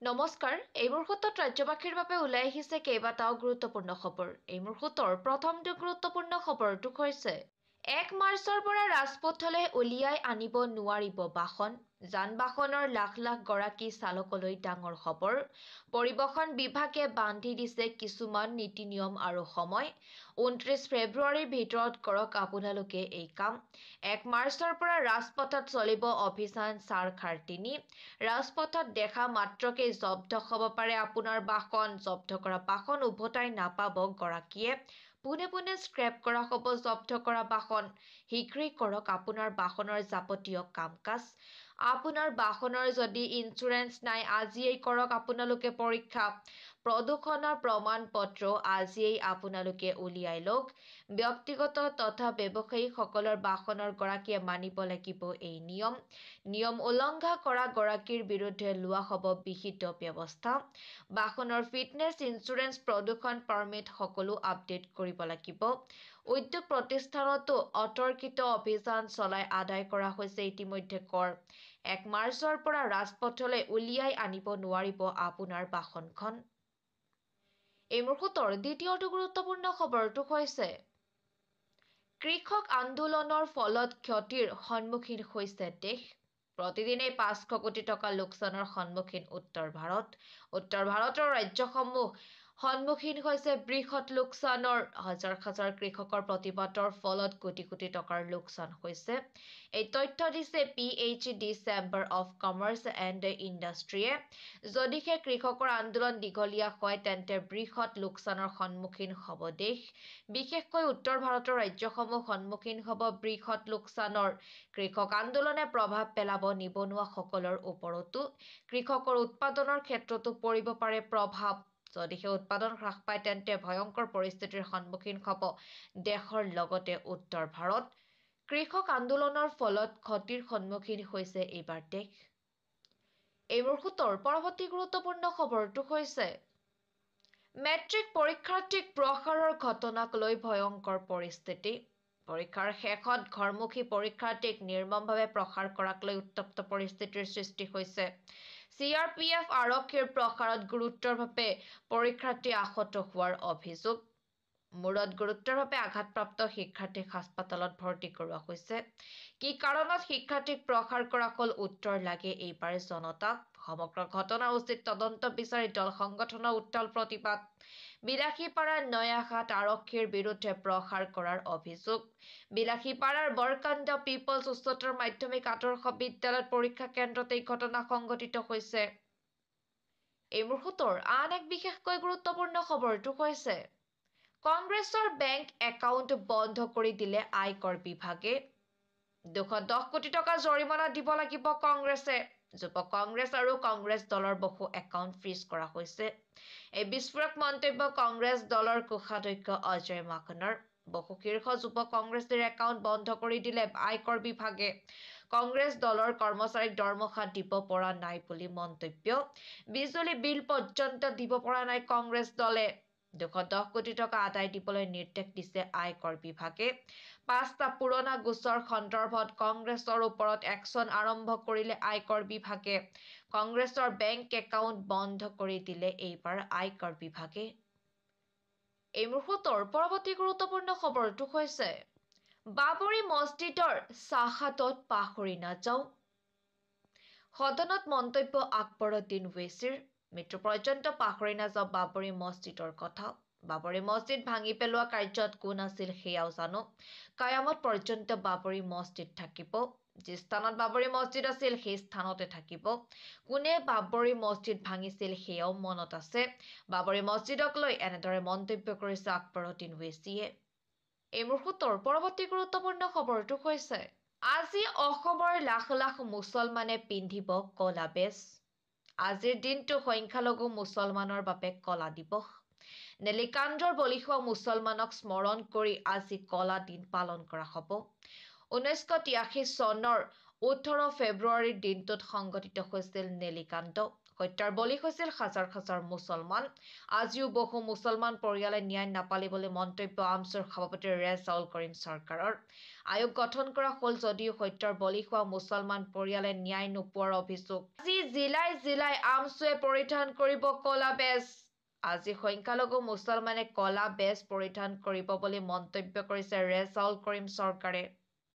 নমস্কাৰ এই মুহূৰ্তত ৰাজ্যবাসীৰ বাবে ওলাই আহিছে কেইবাটাও গুৰুত্বপূৰ্ণ খবৰ। এই মুহূৰ্তৰ প্ৰথমটো গুৰুত্বপূৰ্ণ খবৰটো হৈছে 1 মাৰ্চৰ পৰা ৰাজপথলৈ উলিয়াই আনিব নোৱাৰিব বাহন। যান-বাহনৰ লাখ লাখ গৰাকী চালকলৈ ডাঙৰ খবৰ। পৰিবহণ বিভাগে বান্ধি দিছে কিছুমান নীতি নিয়ম আৰু সময়। 29 ফেব্ৰুৱাৰীৰ ভিতৰত কৰক আপোনালোকে এই কাম। 1 মাৰ্চৰ পৰা ৰাজপথত চলিব অভিযান চাৰখাৰ 3। ৰাজপথত দেখা মাত্ৰকে জব্দ হ'ব পাৰে আপোনাৰ বাহন। জব্দ কৰা বাহন উভতাই নাপাব গৰাকীয়ে। পোনে পোনে স্ক্ৰেপ কৰা হ'ব জব্দ কৰা বাহন। শীঘ্ৰেই কৰক আপোনাৰ বাহনৰ যাৱতীয় কাম-কাজ। আপোনাৰ বাহনৰ যদি ইঞ্চুৰেঞ্চ নাই আজিয়েই কৰক আপোনালোকে পৰীক্ষা। প্ৰদূষণৰ প্ৰমাণ পত্ৰ আজিয়েই আপোনালোকে উলিয়াই লওক। ব্যক্তিগত তথা ব্যৱসায়িকসকলৰ বাহনৰ গৰাকীয়ে মানিব লাগিব এই নিয়ম। নিয়ম উলংঘা কৰা গৰাকীৰ বিৰুদ্ধে লোৱা হ'ব বিহিত ব্যৱস্থা। বাহনৰ ফিটনেছ ইঞ্চুৰেঞ্চ প্ৰদূষণ পাৰ্মিট সকলো আপডেট কৰিব লাগিব। উদ্যোগ প্ৰতিষ্ঠানতো অতৰ্কিত অভিযান চলাই আদায় কৰা হৈছে ইতিমধ্যে কৰ। 1 মাৰ্চৰ পৰা ৰাজপথলৈ উলিয়াই আনিব নোৱাৰিব আপোনাৰ বাহনখন। এই মুহূৰ্তৰ দ্বিতীয়টো গুৰুত্বপূৰ্ণ খবৰটো হৈছে কৃষক আন্দোলনৰ ফলত ক্ষতিৰ সন্মুখীন হৈছে দেশ। প্ৰতিদিনে 500 কোটি টকা লোকচানৰ সন্মুখীন উত্তৰ ভাৰত। উত্তৰ ভাৰতৰ ৰাজ্যসমূহ সন্মুখীন হৈছে বৃহৎ লোকচানৰ। হাজাৰ হাজাৰ কৃষকৰ প্ৰতিবাদৰ ফলত কোটি কোটি টকাৰ লোকচান হৈছে। এই তথ্য দিছে PHD chamber of commerce and ইণ্ডাষ্ট্ৰীয়ে। যদিহে কৃষকৰ আন্দোলন দীঘলীয়া হয় তেন্তে বৃহৎ লোকচানৰ সন্মুখীন হ'ব দেশ। বিশেষকৈ উত্তৰ ভাৰতৰ ৰাজ্যসমূহ সন্মুখীন হ'ব বৃহৎ লোকচানৰ। কৃষক আন্দোলনে প্ৰভাৱ পেলাব নিবনুৱাসকলৰ ওপৰতো। কৃষকৰ উৎপাদনৰ ক্ষেত্ৰতো পৰিব পাৰে প্ৰভাৱ। যদিহে উৎপাদন হ্ৰাস পায় তেন্তে ভয়ংকৰ পৰিস্থিতিৰ সন্মুখীন হ'ব দেশৰ লগতে উত্তৰ ভাৰত। কৃষক আন্দোলনৰ ফলত ক্ষতিৰ সন্মুখীন হৈছে এইবাৰ দেশ। এই মুহূৰ্তৰ পৰৱৰ্তী গুৰুত্বপূৰ্ণ খবৰটো হৈছে মেট্ৰিক পৰীক্ষাৰ্থীক প্ৰহাৰৰ ঘটনাক লৈ ভয়ংকৰ পৰিস্থিতি। পৰীক্ষাৰ শেষত ঘৰমুখী পৰীক্ষাৰ্থীক নিৰ্মমভাৱে প্ৰহাৰ কৰাক লৈ উত্তপ্ত পৰিস্থিতিৰ সৃষ্টি হৈছে। CRPF আৰক্ষীৰ প্ৰহাৰত গুৰুতৰভাৱে পৰীক্ষাৰ্থী আহত হোৱাৰ অভিযোগ। মূৰত গুৰুতৰভাৱে আঘাতপ্ৰাপ্ত শিক্ষাৰ্থীক হাস্পতালত ভৰ্তি কৰোৱা হৈছে। কি কাৰণত শিক্ষাৰ্থীক প্ৰহাৰ কৰা হ'ল উত্তৰ লাগে এইবাৰ জনতাক। সমগ্ৰ ঘটনাৰ উচিত তদন্ত বিচাৰি দল সংগঠনৰ উত্তাল প্ৰতিবাদ। বিলাসীপাৰাৰ নয়াঘাট আৰক্ষীৰ বিৰুদ্ধে প্ৰহাৰ কৰাৰ অভিযোগ। বিলাসীপাৰাৰ বৰকান্দ পিপলছ উচ্চতৰ মাধ্যমিক আদৰ্শ বিদ্যালয়ত পৰীক্ষা কেন্দ্ৰত এই ঘটনা সংঘটিত হৈছে। এই মুহূৰ্তৰ আন এক বিশেষকৈ গুৰুত্বপূৰ্ণ খবৰটো হৈছে কংগ্ৰেছৰ বেংক একাউণ্ট বন্ধ কৰি দিলে আয়কৰ বিভাগে। 210 কোটি টকা জৰিমনা দিব লাগিব কংগ্ৰেছে। যুৱ কংগ্ৰেছ আৰু কংগ্ৰেছ দলৰ বহু একাউণ্ট ফ্ৰিজ কৰা হৈছে। এই বিস্ফোৰক মন্তব্য কংগ্ৰেছ দলৰ কোষাধ্যক্ষ অজয় মাকনৰ। বহু শীৰ্ষ যুৱ কংগ্ৰেছীৰ একাউণ্ট বন্ধ কৰি দিলে আয়কৰ বিভাগে। কংগ্ৰেছ দলৰ কৰ্মচাৰীক দৰমহা দিব পৰা নাই বুলি মন্তব্য। বিজুলী বিল পৰ্যন্ত দিব পৰা নাই কংগ্ৰেছ দলে। 210 কোটি টকা আদায় দিবলৈ নিৰ্দেশ দিছে আয়কৰ বিভাগে। 5টা পুৰণা গোচৰ সন্দৰ্ভত কংগ্ৰেছৰ ওপৰত একশ্যন আৰম্ভ কৰিলে আয়কৰ বিভাগে। কংগ্ৰেছৰ বেংক একাউণ্ট বন্ধ কৰি দিলে এইবাৰ আয়কৰ বিভাগে। এই মুহূৰ্তৰ পৰৱৰ্তী গুৰুত্বপূৰ্ণ খবৰটো হৈছে বাবৰি মছজিদৰ চাহাদত পাহৰি নাযাওঁ। সদনত মন্তব্য আকবৰুদ্দিন ওৱেইছিৰ। মৃত্যু পৰ্যন্ত পাহৰি নাযাওঁ বাবৰি মছজিদৰ কথা। বাবৰি মছজিদ ভাঙি পেলোৱা কাৰ্যত কোন আছিল সেয়াও জানো। কায়ামত পৰ্যন্ত বাবৰি মছজিদ থাকিব। যি স্থানত বাবৰি মছজিদ আছিল সেই স্থানতে থাকিব। কোনে বাবৰি মছজিদ ভাঙিছিল সেয়াও মনত আছে। বাবৰি মছজিদক লৈ এনেদৰে মন্তব্য কৰিছে আকবৰুদ্দিন ওৱেইছিয়ে। এই মুহূৰ্তৰ পৰৱৰ্তী গুৰুত্বপূৰ্ণ খবৰটো হৈছে আজি অসমৰ লাখ লাখ মুছলমানে পিন্ধিব কলা বেজ। আজিৰ দিনটো সংখ্যালঘু মুছলমানৰ বাবে কলা দিৱস। নেলিকাণ্ডৰ বলি হোৱা মুছলমানক স্মৰণ কৰি আজি কলা দিন পালন কৰা হ'ব। 1983 চনৰ 18 ফেব্ৰুৱাৰীৰ দিনটোত সংঘটিত হৈছিল নেলিকাণ্ড। হত্যাৰ বলি হৈছিল হাজাৰ হাজাৰ মুছলমান। আজিও বহু মুছলমান পৰিয়ালে ন্যায় নাপালে বুলি মন্তব্য আমছুৰ সভাপতি ৰেজাউল কৰিম চৰকাৰৰ। আয়োগ গঠন কৰা হ'ল যদিও হত্যাৰ বলি হোৱা মুছলমান পৰিয়ালে ন্যায় নোপোৱাৰ অভিযোগ। আজি জিলাই জিলাই আমছুৱে পৰিধান কৰিব কলা বেজ। আজি সংখ্যালঘু মুছলমানে কলা বেজ পৰিধান কৰিব বুলি মন্তব্য কৰিছে ৰেজাউল কৰিম চৰকাৰে।